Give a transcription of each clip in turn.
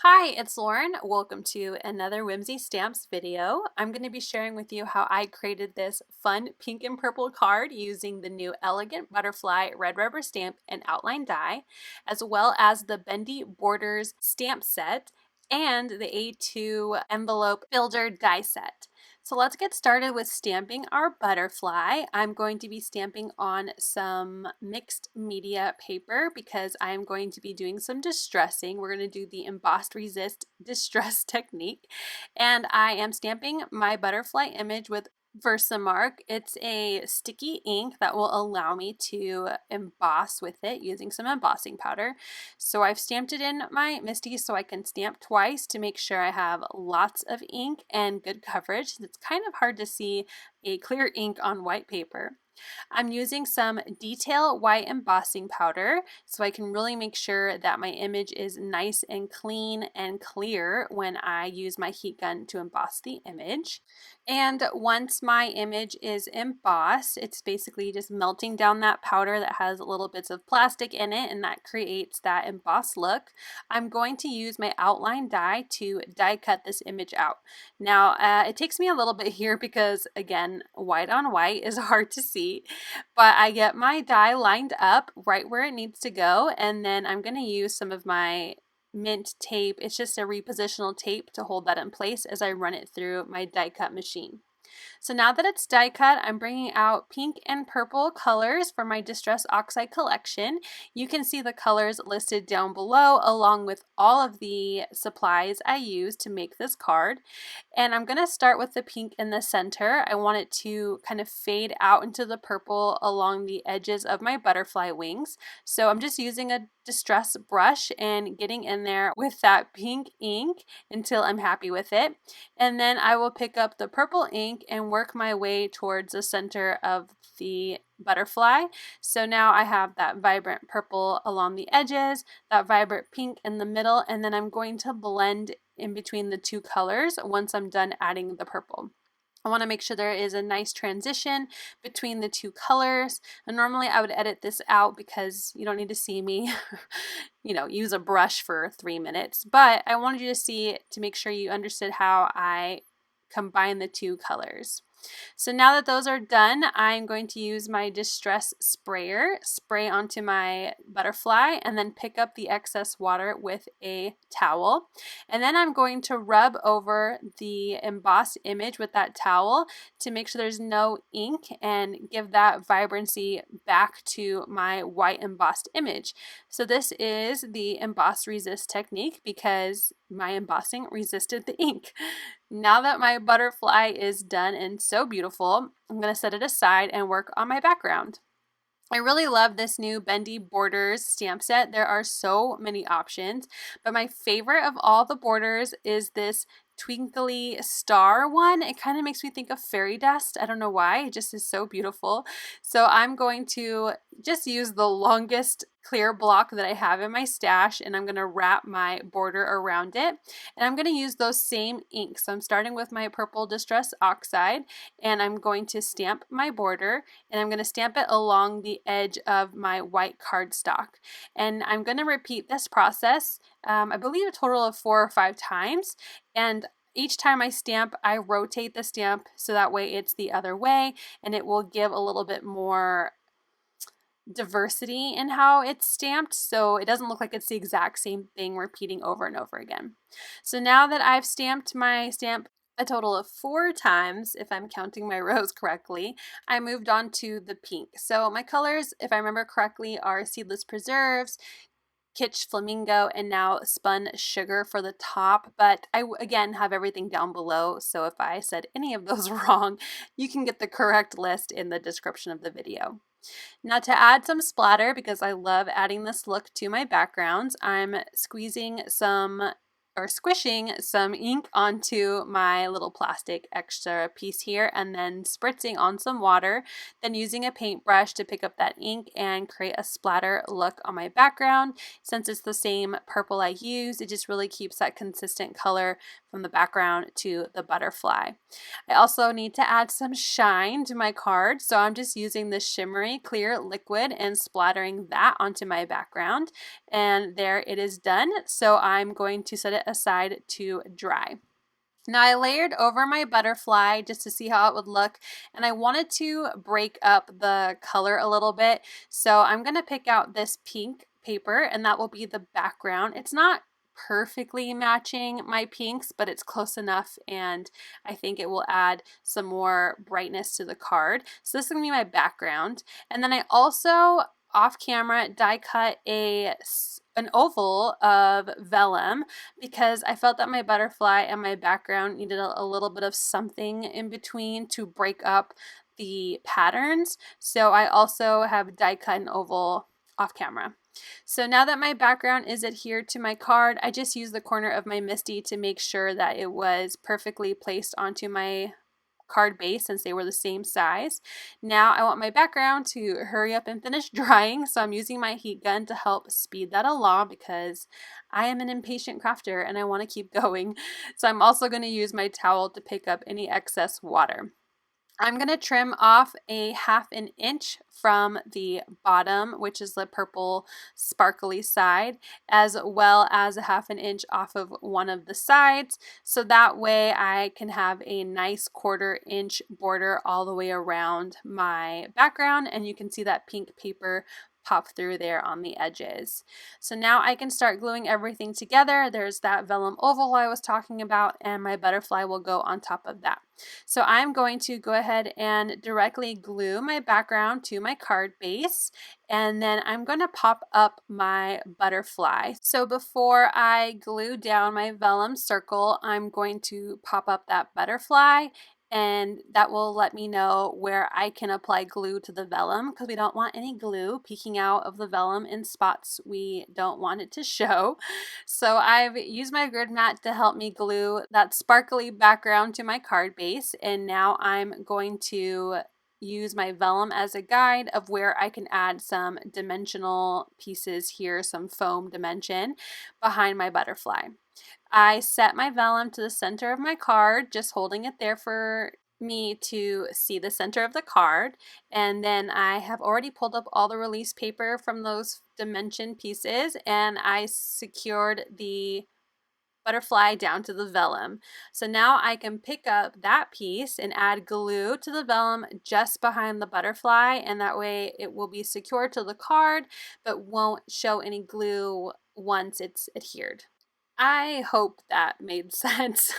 Hi, it's Lauren. Welcome to another Whimsy Stamps video. I'm going to be sharing with you how I created this fun pink and purple card using the new Elegant Butterfly red rubber stamp and outline die, as well as the Bendy Borders stamp set and the A2 envelope builder die set. So let's get started with stamping our butterfly. I'm going to be stamping on some mixed media paper because I'm going to be doing some distressing. We're going to do the embossed resist distress technique. And I am stamping my butterfly image with VersaMark. It's a sticky ink that will allow me to emboss with it using some embossing powder. So I've stamped it in my MISTI so I can stamp twice to make sure I have lots of ink and good coverage. It's kind of hard to see a clear ink on white paper. I'm using some detail white embossing powder so I can really make sure that my image is nice and clean and clear when I use my heat gun to emboss the image. And once my image is embossed, it's basically just melting down that powder that has little bits of plastic in it, and that creates that embossed look. I'm going to use my outline die to die cut this image out. Now, it takes me a little bit here because, again, white on white is hard to see, but I get my die lined up right where it needs to go, and then I'm going to use some of my mint tape. It's just a repositional tape to hold that in place as I run it through my die cut machine. So now that it's die cut, I'm bringing out pink and purple colors for my Distress Oxide collection. You can see the colors listed down below along with all of the supplies I used to make this card. And I'm going to start with the pink in the center. I want it to kind of fade out into the purple along the edges of my butterfly wings. So I'm just using a distress brush and getting in there with that pink ink until I'm happy with it. And then I will pick up the purple ink and work my way towards the center of the butterfly. So now I have that vibrant purple along the edges, that vibrant pink in the middle, and then I'm going to blend in between the two colors once I'm done adding the purple. I want to make sure there is a nice transition between the two colors. And normally I would edit this out because you don't need to see me use a brush for 3 minutes, but I wanted you to see to make sure you understood how I combine the two colors. So now that those are done, I'm going to use my Distress sprayer, spray onto my butterfly, and then pick up the excess water with a towel. And then I'm going to rub over the embossed image with that towel to make sure there's no ink and give that vibrancy back to my white embossed image. So this is the emboss resist technique because my embossing resisted the ink. Now that my butterfly is done and so beautiful, I'm going to set it aside and work on my background. I really love this new Bendy Borders stamp set. There are so many options, but my favorite of all the borders is this twinkly star one. It kind of makes me think of fairy dust. I don't know why, it just is so beautiful. So I'm going to just use the longest clear block that I have in my stash, and I'm going to wrap my border around it, and I'm going to use those same inks. So I'm starting with my purple Distress Oxide, and I'm going to stamp my border, and I'm going to stamp it along the edge of my white cardstock, and I'm going to repeat this process I believe a total of 4 or 5 times, and each time I stamp, I rotate the stamp so that way it's the other way, and it will give a little bit more diversity in how it's stamped, so it doesn't look like it's the exact same thing repeating over and over again. So now that I've stamped my stamp a total of 4 times, if I'm counting my rows correctly, I moved on to the pink. So my colors, if I remember correctly, are Seedless Preserves, Kitsch Flamingo, and now Spun Sugar for the top, but I again have everything down below, so if I said any of those wrong, you can get the correct list in the description of the video. Now to add some splatter, because I love adding this look to my backgrounds, I'm squishing some ink onto my little plastic extra piece here and then spritzing on some water, then using a paintbrush to pick up that ink and create a splatter look on my background. Since it's the same purple I used, it just really keeps that consistent color from the background to the butterfly. I also need to add some shine to my card, so I'm just using the shimmery clear liquid and splattering that onto my background, and there it is done. So I'm going to set it aside to dry. Now I layered over my butterfly just to see how it would look, and I wanted to break up the color a little bit. So I'm going to pick out this pink paper, and that will be the background. It's not perfectly matching my pinks, but it's close enough, and I think it will add some more brightness to the card. So this is going to be my background. And then I also off camera die cut an oval of vellum because I felt that my butterfly and my background needed a little bit of something in between to break up the patterns. So I also have die cut an oval off camera. So now that my background is adhered to my card, I just used the corner of my MISTI to make sure that it was perfectly placed onto my card base since they were the same size. Now I want my background to hurry up and finish drying, so I'm using my heat gun to help speed that along because I am an impatient crafter and I want to keep going. So I'm also going to use my towel to pick up any excess water. I'm going to trim off a 1/2 inch from the bottom, which is the purple sparkly side, as well as a 1/2 inch off of one of the sides. So that way I can have a nice 1/4 inch border all the way around my background, and you can see that pink paper pop through there on the edges. So now I can start gluing everything together. There's that vellum oval I was talking about, and my butterfly will go on top of that. So I'm going to go ahead and directly glue my background to my card base, and then I'm going to pop up my butterfly. So before I glue down my vellum circle, I'm going to pop up that butterfly, and that will let me know where I can apply glue to the vellum because we don't want any glue peeking out of the vellum in spots we don't want it to show. So I've used my grid mat to help me glue that sparkly background to my card base, and now I'm going to use my vellum as a guide of where I can add some dimensional pieces here, some foam dimension behind my butterfly. I set my vellum to the center of my card, just holding it there for me to see the center of the card, and then I have already pulled up all the release paper from those dimension pieces, and I secured the butterfly down to the vellum. So now I can pick up that piece and add glue to the vellum just behind the butterfly, and that way it will be secured to the card but won't show any glue once it's adhered. I hope that made sense.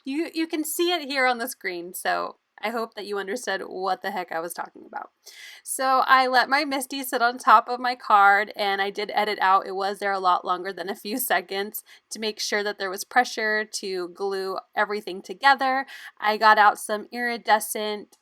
You can see it here on the screen, so I hope that you understood what the heck I was talking about. So I let my MISTI sit on top of my card, and I did edit out. It was there a lot longer than a few seconds to make sure that there was pressure to glue everything together. I got out some iridescent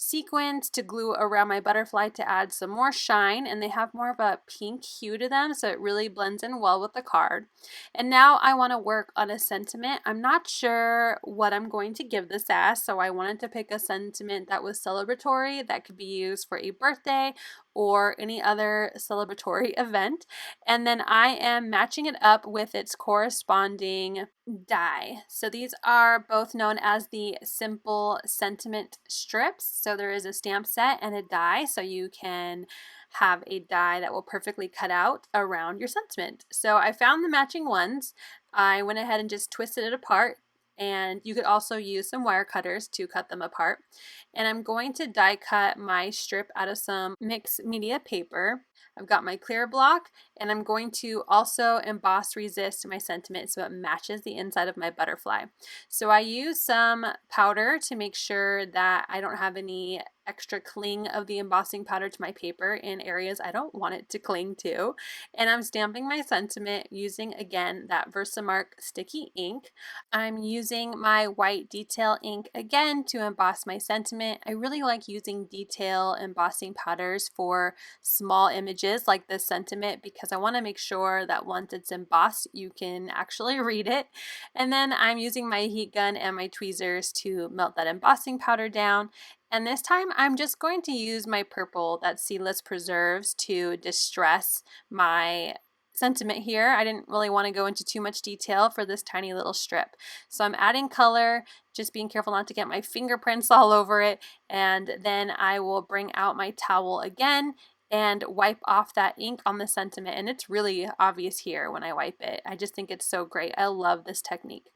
sequins to glue around my butterfly to add some more shine, and they have more of a pink hue to them, so it really blends in well with the card. And now I want to work on a sentiment. I'm not sure what I'm going to give this as, so I wanted to pick a sentiment that was celebratory, that could be used for a birthday or any other celebratory event. And then I am matching it up with its corresponding die. So these are both known as the simple sentiment strips. So there is a stamp set and a die, so you can have a die that will perfectly cut out around your sentiment. So I found the matching ones. I went ahead and just twisted it apart, and you could also use some wire cutters to cut them apart. And I'm going to die cut my strip out of some mixed media paper. I've got my clear block, and I'm going to also emboss resist my sentiment so it matches the inside of my butterfly. So I use some powder to make sure that I don't have any extra cling of the embossing powder to my paper in areas I don't want it to cling to. And I'm stamping my sentiment using, again, that VersaMark sticky ink. I'm using my white detail ink again to emboss my sentiment. I really like using detail embossing powders for small images like this sentiment because I want to make sure that once it's embossed you can actually read it. And then I'm using my heat gun and my tweezers to melt that embossing powder down. And this time I'm just going to use my purple, that Seedless Preserves, to distress my sentiment here. I didn't really want to go into too much detail for this tiny little strip. So I'm adding color, just being careful not to get my fingerprints all over it, and then I will bring out my towel again and wipe off that ink on the sentiment. And it's really obvious here when I wipe it. I just think it's so great. I love this technique.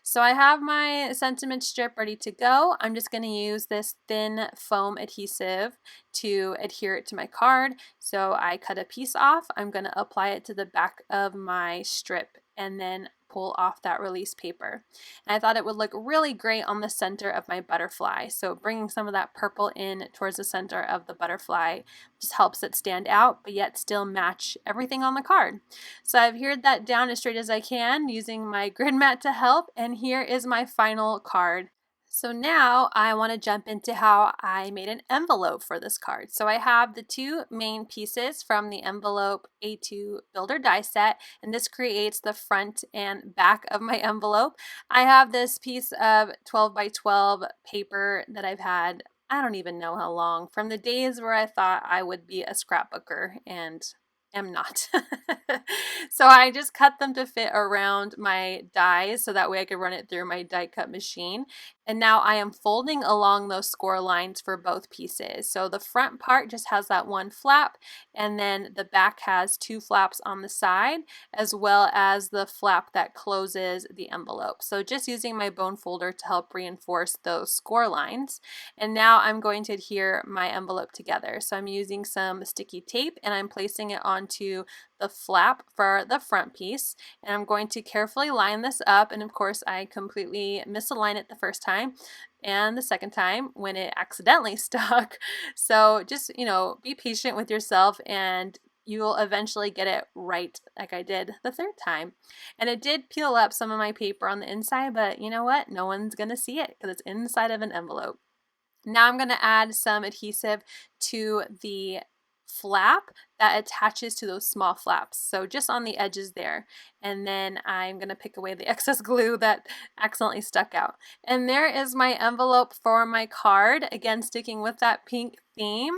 So I have my sentiment strip ready to go. I'm just going to use this thin foam adhesive to adhere it to my card. So I cut a piece off. I'm going to apply it to the back of my strip and then pull off that release paper. And I thought it would look really great on the center of my butterfly. So bringing some of that purple in towards the center of the butterfly just helps it stand out, but yet still match everything on the card. So I've adhered that down as straight as I can using my grid mat to help, and here is my final card. So now I want to jump into how I made an envelope for this card. So I have the two main pieces from the envelope A2 Builder die set, and this creates the front and back of my envelope. I have this piece of 12 by 12 paper that I've had, I don't even know how long, from the days where I thought I would be a scrapbooker and am not. So I just cut them to fit around my dies so that way I could run it through my die cut machine. And now I am folding along those score lines for both pieces. So the front part just has that one flap, and then the back has two flaps on the side, as well as the flap that closes the envelope. So just using my bone folder to help reinforce those score lines. And now I'm going to adhere my envelope together. So I'm using some sticky tape and I'm placing it onto the flap for the front piece, and I'm going to carefully line this up. And of course I completely misalign it the first time and the second time when it accidentally stuck. So just, be patient with yourself and you'll eventually get it right like I did the third time. And it did peel up some of my paper on the inside, but you know what? No one's gonna see it because it's inside of an envelope. Now I'm going to add some adhesive to the flap that attaches to those small flaps, so just on the edges there, and then I'm going to pick away the excess glue that accidentally stuck out. And there is my envelope for my card, again sticking with that pink theme,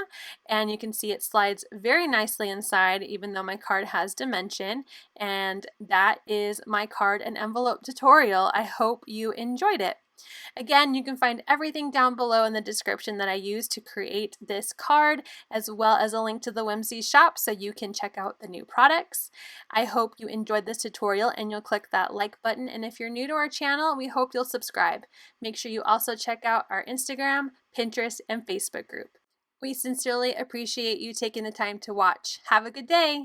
and you can see it slides very nicely inside even though my card has dimension. And that is my card and envelope tutorial. I hope you enjoyed it. Again, you can find everything down below in the description that I used to create this card, as well as a link to the Whimsy shop so you can check out the new products. I hope you enjoyed this tutorial and you'll click that like button, and if you're new to our channel, we hope you'll subscribe. Make sure you also check out our Instagram, Pinterest, and Facebook group. We sincerely appreciate you taking the time to watch. Have a good day!